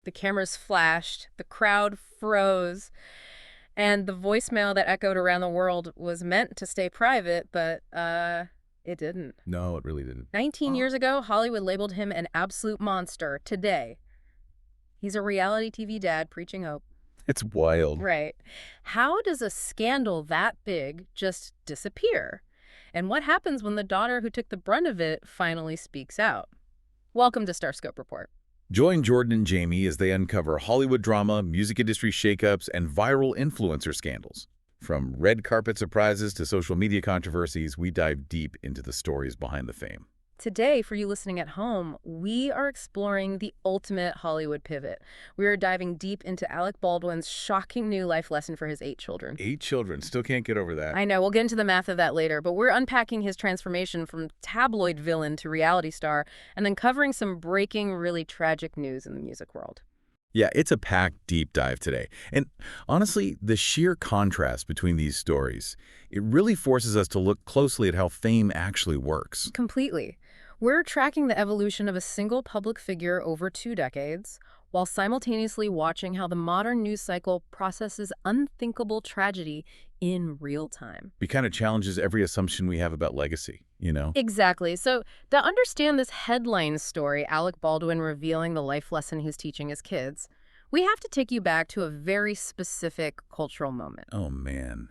the cameras flashed, the crowd froze, and the voicemail that echoed around the world was meant to stay private, but it didn't. No, it really didn't. 19 years ago, Hollywood labeled him an absolute monster. Today, he's a reality TV dad preaching hope. It's wild. Right. How does a scandal that big just disappear? And what happens when the daughter who took the brunt of it finally speaks out? Welcome to Starscope Report. Join Jordan and Jamie as they uncover Hollywood drama, music industry shakeups, and viral influencer scandals. From red carpet surprises to social media controversies, we dive deep into the stories behind the fame. Today, for you listening at home, we are exploring the ultimate Hollywood pivot. We are diving deep into Alec Baldwin's shocking new life lesson for his 8 children. 8 children. Still can't get over that. I know. We'll get into the math of that later, but we're unpacking his transformation from tabloid villain to reality star, and then covering some breaking, really tragic news in the music world. Yeah, it's a packed deep dive today. And honestly, the sheer contrast between these stories, it really forces us to look closely at how fame actually works. Completely. We're tracking the evolution of a single public figure over 2 decades, while simultaneously watching how the modern news cycle processes unthinkable tragedy in real time. It kind of challenges every assumption we have about legacy, you know? Exactly. So to understand this headline story, Alec Baldwin revealing the life lesson he's teaching his kids, we have to take you back to a very specific cultural moment. Oh, man.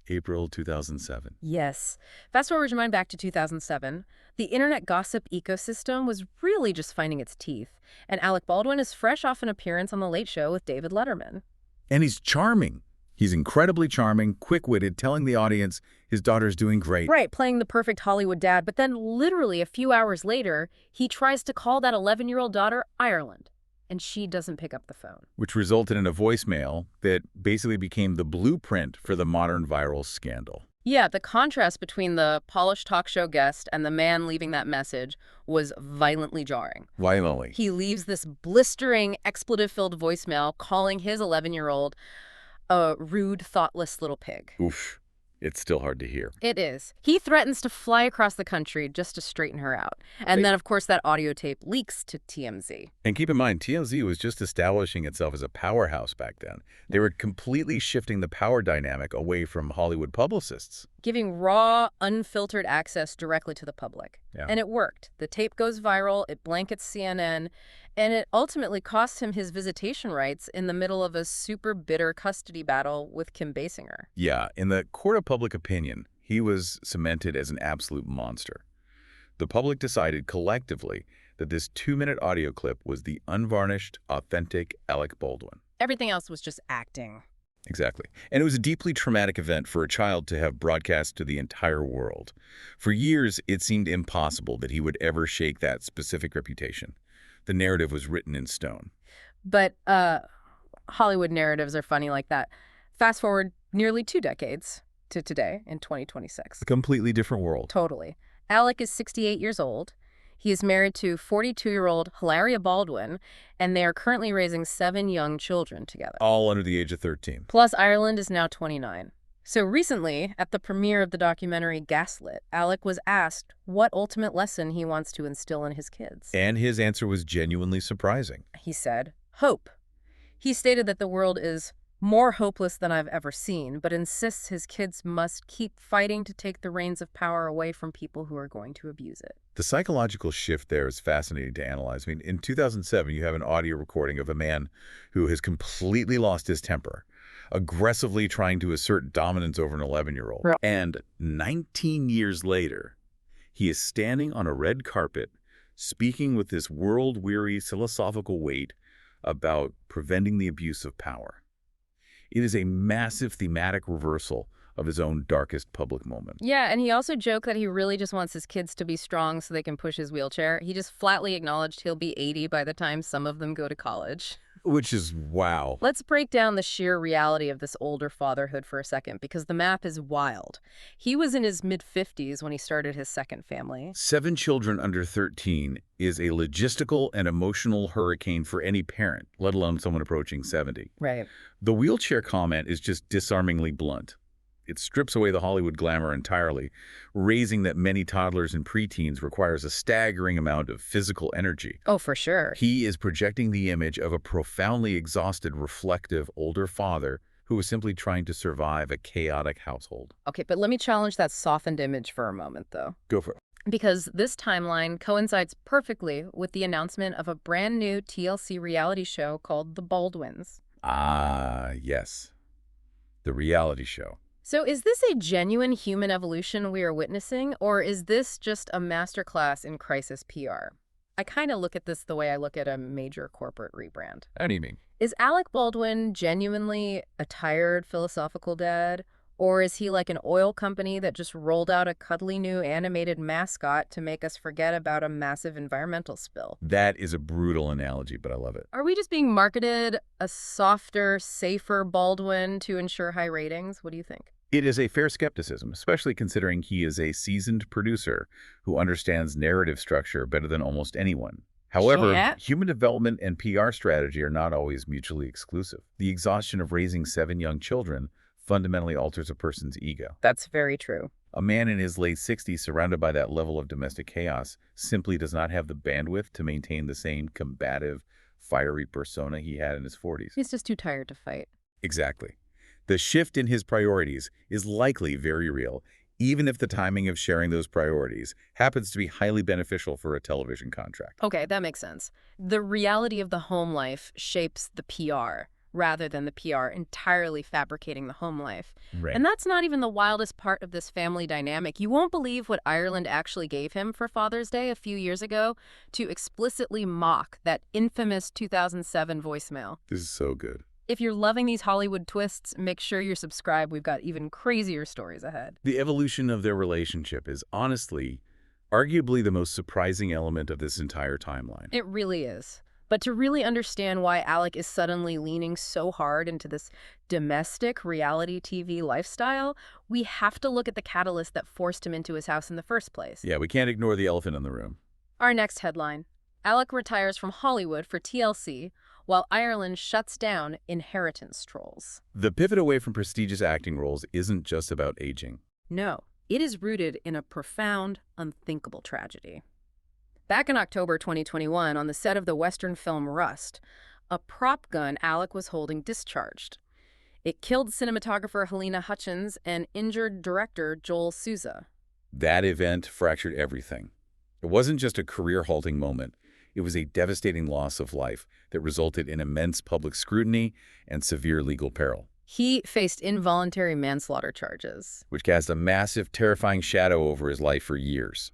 April 2007. Yes. Fast forward your mind back to 2007. The internet gossip ecosystem was really just finding its teeth, and Alec Baldwin is fresh off an appearance on The Late Show with David Letterman. And he's charming. He's incredibly charming, quick-witted, telling the audience his daughter's doing great. Right, playing the perfect Hollywood dad, but then literally a few hours later, he tries to call that 11-year-old daughter Ireland, and she doesn't pick up the phone. Which resulted in a voicemail that basically became the blueprint for the modern viral scandal. Yeah, the contrast between the polished talk show guest and the man leaving that message was violently jarring. Violently. He leaves this blistering, expletive-filled voicemail calling his 11-year-old a rude, thoughtless little pig. Oof. It's still hard to hear. It is. He threatens to fly across the country just to straighten her out. And then, of course, that audio tape leaks to TMZ. And keep in mind, TMZ was just establishing itself as a powerhouse back then. They were completely shifting the power dynamic away from Hollywood publicists. Giving raw, unfiltered access directly to the public. Yeah. And it worked. The tape goes viral, it blankets CNN, and it ultimately cost him his visitation rights in the middle of a super bitter custody battle with Kim Basinger. Yeah, in the court of public opinion, he was cemented as an absolute monster. The public decided collectively that this 2-minute audio clip was the unvarnished, authentic Alec Baldwin. Everything else was just acting. Exactly. And it was a deeply traumatic event for a child to have broadcast to the entire world. For years, it seemed impossible that he would ever shake that specific reputation. The narrative was written in stone. But Hollywood narratives are funny like that. Fast forward nearly 2 decades to today in 2026. A completely different world. Totally. Alec is 68 years old. He is married to 42-year-old Hilaria Baldwin, and they are currently raising 7 young children together. All under the age of 13. Plus, Ireland is now 29. So recently, at the premiere of the documentary Gaslit, Alec was asked what ultimate lesson he wants to instill in his kids. And his answer was genuinely surprising. He said, hope. He stated that the world is more hopeless than I've ever seen, but insists his kids must keep fighting to take the reins of power away from people who are going to abuse it. The psychological shift there is fascinating to analyze. I mean, in 2007, you have an audio recording of a man who has completely lost his temper, aggressively trying to assert dominance over an 11-year-old. Right. And 19 years later, he is standing on a red carpet, speaking with this world-weary philosophical weight about preventing the abuse of power. It is a massive thematic reversal of his own darkest public moment. Yeah, and he also joked that he really just wants his kids to be strong so they can push his wheelchair. He just flatly acknowledged he'll be 80 by the time some of them go to college. Which is wow. Let's break down the sheer reality of this older fatherhood for a second, because the math is wild. He was in his mid-50s when he started his second family. 7 children under 13 is a logistical and emotional hurricane for any parent, let alone someone approaching 70. Right. The wheelchair comment is just disarmingly blunt. It strips away the Hollywood glamour entirely. Raising that many toddlers and preteens requires a staggering amount of physical energy. Oh, for sure. He is projecting the image of a profoundly exhausted, reflective older father who is simply trying to survive a chaotic household. Okay, but let me challenge that softened image for a moment, though. Go for it. Because this timeline coincides perfectly with the announcement of a brand new TLC reality show called The Baldwins. Ah, yes. The reality show. So is this a genuine human evolution we are witnessing, or is this just a masterclass in crisis PR? I kind of look at this the way I look at a major corporate rebrand. How do you mean? Is Alec Baldwin genuinely a tired philosophical dad? Or is he like an oil company that just rolled out a cuddly new animated mascot to make us forget about a massive environmental spill? That is a brutal analogy, but I love it. Are we just being marketed a softer, safer Baldwin to ensure high ratings? What do you think? It is a fair skepticism, especially considering he is a seasoned producer who understands narrative structure better than almost anyone. However, Yeah. human development and PR strategy are not always mutually exclusive. The exhaustion of raising 7 young children fundamentally alters a person's ego. That's very true. A man in his late 60s surrounded by that level of domestic chaos simply does not have the bandwidth to maintain the same combative, fiery persona he had in his 40s. He's just too tired to fight. Exactly. The shift in his priorities is likely very real, even if the timing of sharing those priorities happens to be highly beneficial for a television contract. Okay, that makes sense. The reality of the home life shapes the PR, rather than the PR entirely fabricating the home life. Right. And that's not even the wildest part of this family dynamic. You won't believe what Ireland actually gave him for Father's Day a few years ago to explicitly mock that infamous 2007 voicemail. This is so good. If you're loving these Hollywood twists, make sure you're subscribed. We've got even crazier stories ahead. The evolution of their relationship is honestly, arguably the most surprising element of this entire timeline. It really is. But to really understand why Alec is suddenly leaning so hard into this domestic reality TV lifestyle, we have to look at the catalyst that forced him into his house in the first place. Yeah, we can't ignore the elephant in the room. Our next headline: Alec retires from Hollywood for TLC, while Ireland shuts down inheritance trolls. The pivot away from prestigious acting roles isn't just about aging. No, it is rooted in a profound, unthinkable tragedy. Back in October 2021, on the set of the Western film Rust, a prop gun Alec was holding discharged. It killed cinematographer Helena Hutchins and injured director Joel Souza. That event fractured everything. It wasn't just a career-halting moment. It was a devastating loss of life that resulted in immense public scrutiny and severe legal peril, He faced involuntary manslaughter charges. which cast a massive, terrifying shadow over his life for years.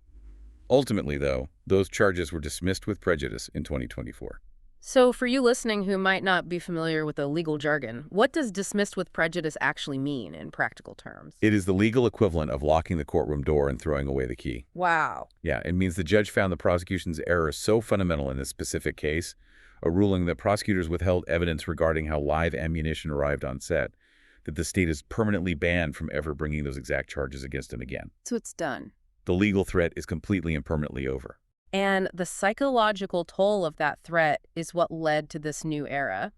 Ultimately, though, those charges were dismissed with prejudice in 2024. So for you listening who might not be familiar with the legal jargon, what does dismissed with prejudice actually mean in practical terms? It is the legal equivalent of locking the courtroom door and throwing away the key. Wow. Yeah, it means the judge found the prosecution's error so fundamental in this specific case, a ruling that prosecutors withheld evidence regarding how live ammunition arrived on set, that the state is permanently banned from ever bringing those exact charges against him again. So it's done. The legal threat is completely and permanently over. And the psychological toll of that threat is what led to this new era.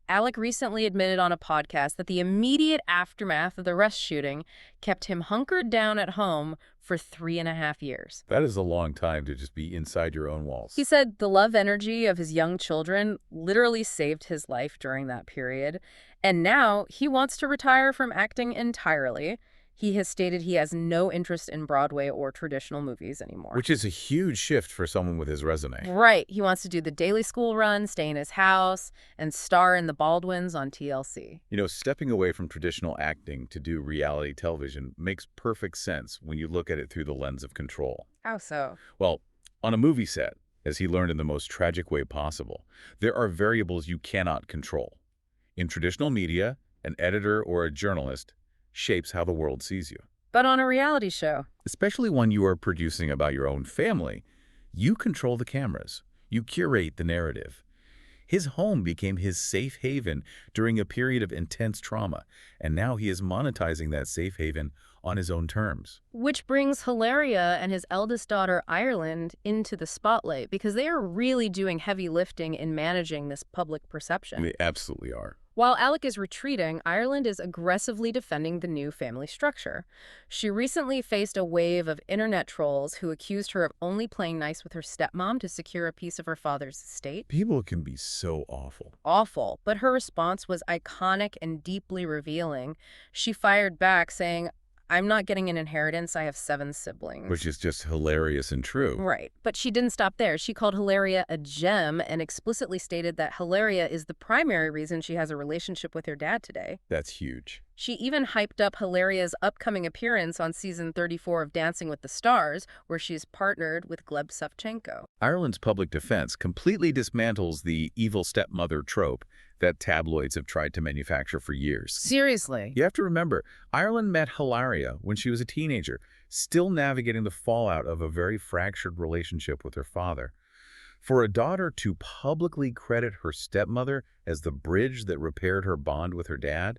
Alec recently admitted on a podcast that the immediate aftermath of the Rust shooting kept him hunkered down at home for 3.5 years. That is a long time to just be inside your own walls. He said the love energy of his young children literally saved his life during that period. And now he wants to retire from acting entirely. He has stated he has no interest in Broadway or traditional movies anymore. Which is a huge shift for someone with his resume. Right. He wants to do the daily school run, stay in his house, and star in the Baldwins on TLC. You know, stepping away from traditional acting to do reality television makes perfect sense when you look at it through the lens of control. How so? Well, on a movie set, as he learned in the most tragic way possible, there are variables you cannot control. In traditional media, an editor or a journalist shapes how the world sees you. But on a reality show, Especially when you are producing about your own family, you control the cameras. You curate the narrative. His home became his safe haven during a period of intense trauma, and now he is monetizing that safe haven on his own terms. which brings Hilaria and his eldest daughter, Ireland, into the spotlight because they are really doing heavy lifting in managing this public perception. They absolutely are. While Alec is retreating, Ireland is aggressively defending the new family structure. She recently faced a wave of internet trolls who accused her of only playing nice with her stepmom to secure a piece of her father's estate. People can be so awful. Awful, but her response was iconic and deeply revealing. She fired back, saying, "I'm not getting an inheritance. I have 7 Which siblings." is just hilarious and true. Right. But she didn't stop there. She called Hilaria a gem and explicitly stated that Hilaria is the primary reason she has a relationship with her dad today. That's huge. She even hyped up Hilaria's upcoming appearance on season 34 of Dancing with the Stars, where she's partnered with Gleb Savchenko. Ireland's public defense completely dismantles the evil stepmother trope that tabloids have tried to manufacture for years. Seriously? You have to remember, Ireland met Hilaria when she was a teenager, still navigating the fallout of a very fractured relationship with her father. For a daughter to publicly credit her stepmother as the bridge that repaired her bond with her dad,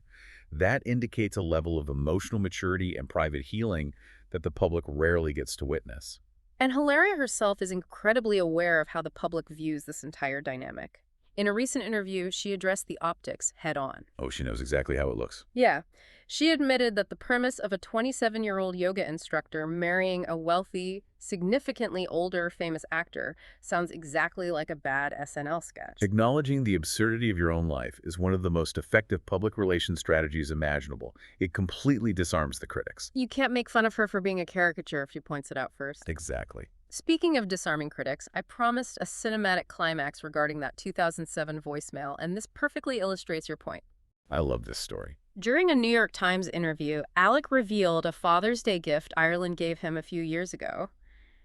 that indicates a level of emotional maturity and private healing that the public rarely gets to witness. And Hilaria herself is incredibly aware of how the public views this entire dynamic. In a recent interview, she addressed the optics head-on. Oh, she knows exactly how it looks. Yeah. She admitted that the premise of a 27-year-old yoga instructor marrying a wealthy, significantly older famous actor sounds exactly like a bad SNL sketch. Acknowledging the absurdity of your own life is one of the most effective public relations strategies imaginable. It completely disarms the critics. You can't make fun of her for being a caricature if she points it out first. Exactly. Speaking of disarming critics, I promised a cinematic climax regarding that 2007 voicemail, and this perfectly illustrates your point. I love this story. During a New York Times interview, Alec revealed a Father's Day gift Ireland gave him a few years ago.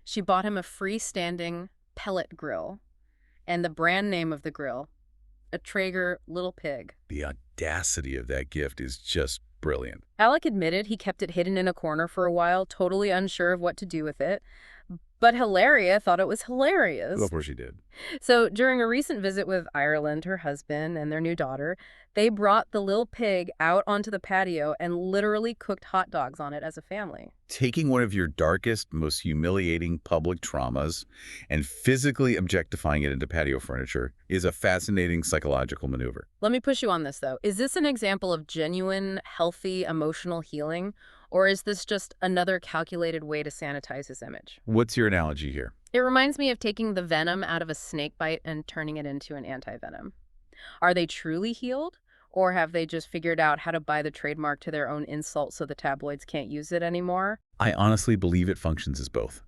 She bought him a freestanding pellet grill, and the brand name of the grill, a Traeger Little Pig. The audacity of that gift is just brilliant. Alec admitted he kept it hidden in a corner for a while, totally unsure of what to do with it. But Hilaria thought it was hilarious. Of course she did. So during a recent visit with Ireland, her husband, and their new daughter, they brought the little pig out onto the patio and literally cooked hot dogs on it as a family. Taking one of your darkest, most humiliating public traumas and physically objectifying it into patio furniture is a fascinating psychological maneuver. Let me push you on this, though. Is this an example of genuine, healthy, emotional healing? Or is this just another calculated way to sanitize his image? What's your analogy here? It reminds me of taking the venom out of a snake bite and turning it into an anti-venom. Are they truly healed? Or have they just figured out how to buy the trademark to their own insult so the tabloids can't use it anymore? I honestly believe it functions as both.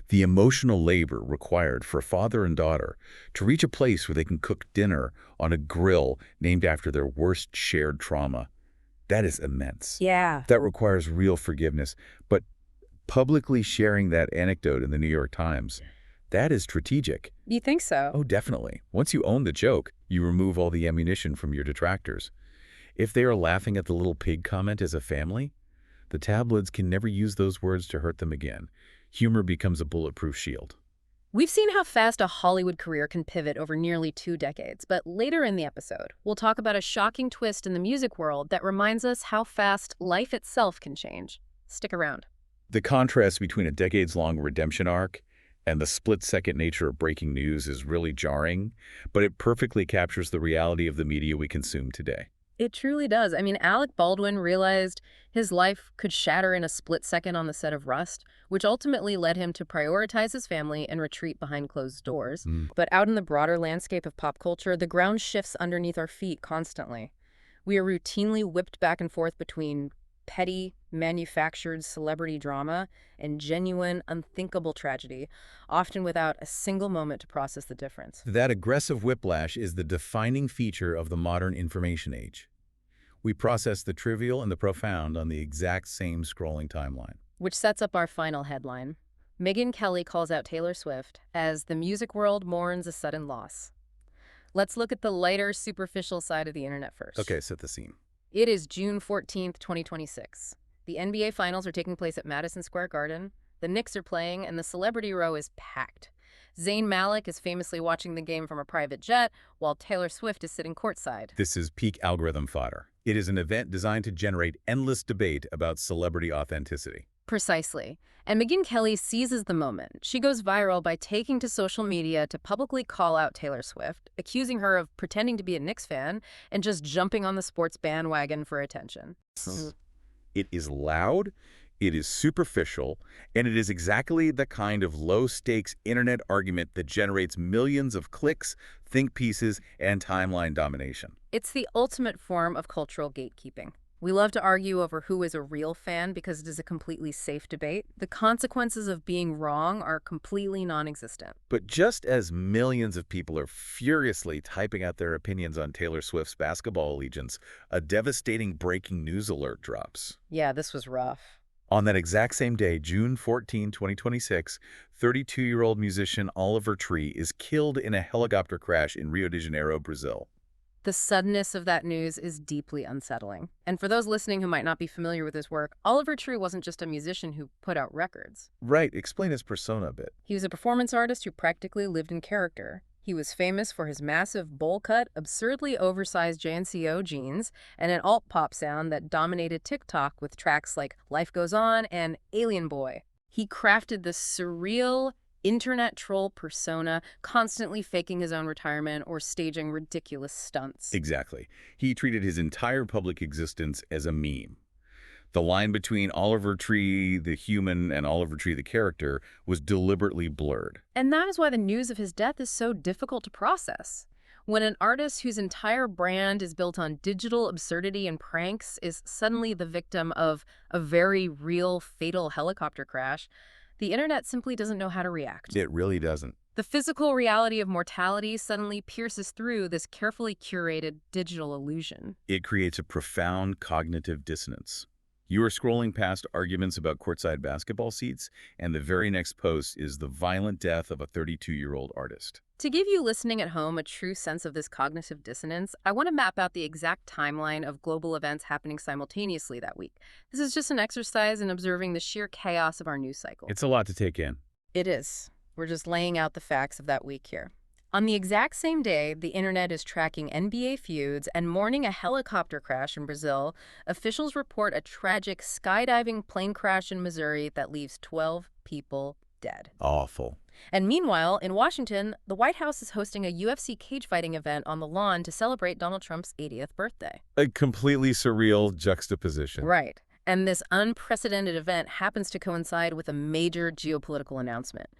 The emotional labor required for father and daughter to reach a place where they can cook dinner on a grill named after their worst shared trauma, that is immense. Yeah. That requires real forgiveness. But publicly sharing that anecdote in the New York Times, that is strategic. You think so? Oh, definitely. Once you own the joke, you remove all the ammunition from your detractors. If they are laughing at the little pig comment as a family, the tabloids can never use those words to hurt them again. Humor becomes a bulletproof shield. We've seen how fast a Hollywood career can pivot over nearly 2 decades, but later in the episode, we'll talk about a shocking twist in the music world that reminds us how fast life itself can change. Stick around. The contrast between a decades-long redemption arc and the split-second nature of breaking news is really jarring, but it perfectly captures the reality of the media we consume today. It truly does. I mean, Alec Baldwin realized his life could shatter in a split second on the set of Rust, which ultimately led him to prioritize his family and retreat behind closed doors. But out in the broader landscape of pop culture, the ground shifts underneath our feet constantly. We are routinely whipped back and forth between petty, manufactured celebrity drama and genuine, unthinkable tragedy, often without a single moment to process the difference. That aggressive whiplash is the defining feature of the modern information age. We process the trivial and the profound on the exact same scrolling timeline. Which sets up our final headline. Megyn Kelly calls out Taylor Swift as the music world mourns a sudden loss. Let's look at the lighter, superficial side of the internet first. Okay, set the scene. It is June 14th, 2026. The NBA Finals are taking place at Madison Square Garden. The Knicks are playing, and the celebrity row is packed. Zayn Malik is famously watching the game from a private jet, while Taylor Swift is sitting courtside. This is peak algorithm fodder. It is an event designed to generate endless debate about celebrity authenticity. Precisely. And Megyn Kelly seizes the moment. She goes viral by taking to social media to publicly call out Taylor Swift, accusing her of pretending to be a Knicks fan and just jumping on the sports bandwagon for attention. It is loud, it is superficial, and it is exactly the kind of low-stakes internet argument that generates millions of clicks, think pieces, and timeline domination. It's the ultimate form of cultural gatekeeping. We love to argue over who is a real fan because it is a completely safe debate. The consequences of being wrong are completely non-existent. But just as millions of people are furiously typing out their opinions on Taylor Swift's basketball allegiance, a devastating breaking news alert drops. Yeah, this was rough. On that exact same day, June 14, 2026, 32-year-old musician Oliver Tree is killed in a helicopter crash in Rio de Janeiro, Brazil. The suddenness of that news is deeply unsettling. And for those listening who might not be familiar with his work, Oliver Tree wasn't just a musician who put out records. Right, explain his persona a bit. He was a performance artist who practically lived in character. He was famous for his massive bowl-cut, absurdly oversized JNCO jeans and an alt-pop sound that dominated TikTok with tracks like Life Goes On and Alien Boy. He crafted this surreal, internet troll persona, constantly faking his own retirement or staging ridiculous stunts. Exactly. He treated his entire public existence as a meme. The line between Oliver Tree, the human, and Oliver Tree, the character, was deliberately blurred. And that is why the news of his death is so difficult to process. When an artist whose entire brand is built on digital absurdity and pranks is suddenly the victim of a very real, fatal helicopter crash, the internet simply doesn't know how to react. It really doesn't. The physical reality of mortality suddenly pierces through this carefully curated digital illusion. It creates a profound cognitive dissonance. You are scrolling past arguments about courtside basketball seats, and the very next post is the violent death of a 32-year-old artist. To give you listening at home a true sense of this cognitive dissonance, I want to map out the exact timeline of global events happening simultaneously that week. This is just an exercise in observing the sheer chaos of our news cycle. It's a lot to take in. It is. We're just laying out the facts of that week here. On the exact same day, the internet is tracking NBA feuds and mourning a helicopter crash in Brazil. Officials report a tragic skydiving plane crash in Missouri that leaves 12 people dead. Awful. And meanwhile, in Washington, the White House is hosting a UFC cage fighting event on the lawn to celebrate Donald Trump's 80th birthday. A completely surreal juxtaposition. Right. And this unprecedented event happens to coincide with a major geopolitical announcement.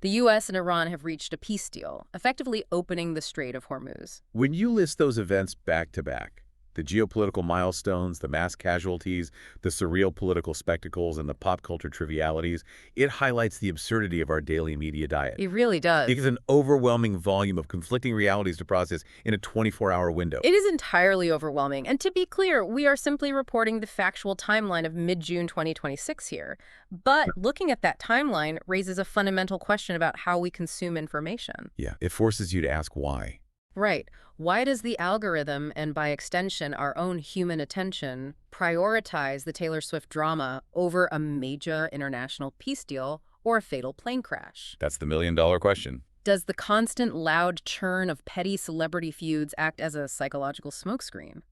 The U.S. and Iran have reached a peace deal, effectively opening the Strait of Hormuz. When you list those events back to back, the geopolitical milestones, the mass casualties, the surreal political spectacles, and the pop culture trivialities, it highlights the absurdity of our daily media diet. It really does. It is an overwhelming volume of conflicting realities to process in a 24-hour window. It is entirely overwhelming. And to be clear, we are simply reporting the factual timeline of mid-June 2026 here. But looking at that timeline raises a fundamental question about how we consume information. Yeah, it forces you to ask why. Right. Why does the algorithm, and by extension our own human attention, prioritize the Taylor Swift drama over a major international peace deal or a fatal plane crash? That's the million-dollar question. Does the constant loud churn of petty celebrity feuds act as a psychological smokescreen?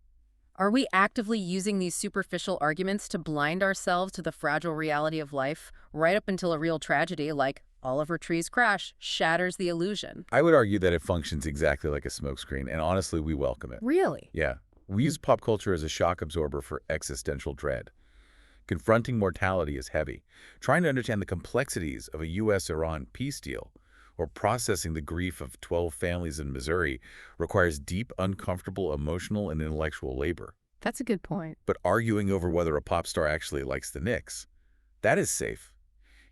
Are we actively using these superficial arguments to blind ourselves to the fragile reality of life, right up until a real tragedy like Oliver Tree's crash shatters the illusion? I would argue that it functions exactly like a smokescreen, and honestly, we welcome it. Really? Yeah. We use pop culture as a shock absorber for existential dread. Confronting mortality is heavy. Trying to understand the complexities of a U.S.-Iran peace deal or processing the grief of 12 families in Missouri requires deep, uncomfortable emotional and intellectual labor. That's a good point. But arguing over whether a pop star actually likes the Knicks, that is safe.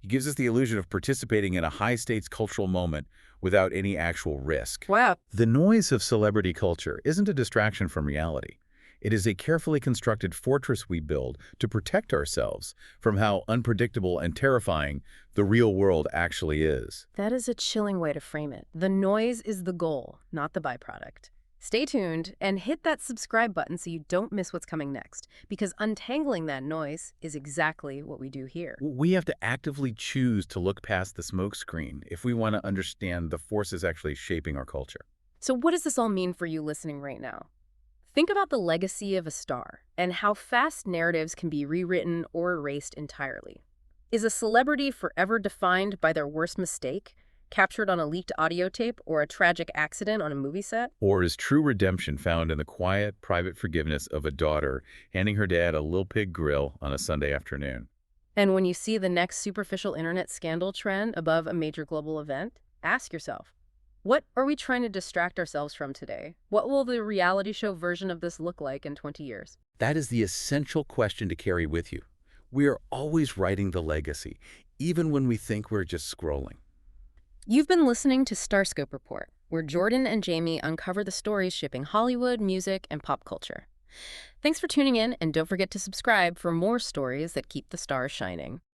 It gives us the illusion of participating in a high-stakes cultural moment without any actual risk. Wow. The noise of celebrity culture isn't a distraction from reality. It is a carefully constructed fortress we build to protect ourselves from how unpredictable and terrifying the real world actually is. That is a chilling way to frame it. The noise is the goal, not the byproduct. Stay tuned and hit that subscribe button so you don't miss what's coming next, because untangling that noise is exactly what we do here. We have to actively choose to look past the smokescreen if we want to understand the forces actually shaping our culture. So what does this all mean for you listening right now? Think about the legacy of a star and how fast narratives can be rewritten or erased entirely. Is a celebrity forever defined by their worst mistake, captured on a leaked audio tape, or a tragic accident on a movie set? Or is true redemption found in the quiet, private forgiveness of a daughter handing her dad a Lil Pig grill on a Sunday afternoon? And when you see the next superficial internet scandal trend above a major global event, ask yourself, what are we trying to distract ourselves from today? What will the reality show version of this look like in 20 years? That is the essential question to carry with you. We are always writing the legacy, even when we think we're just scrolling. You've been listening to Starscope Report, where Jordan and Jamie uncover the stories shaping Hollywood, music, and pop culture. Thanks for tuning in, and don't forget to subscribe for more stories that keep the stars shining.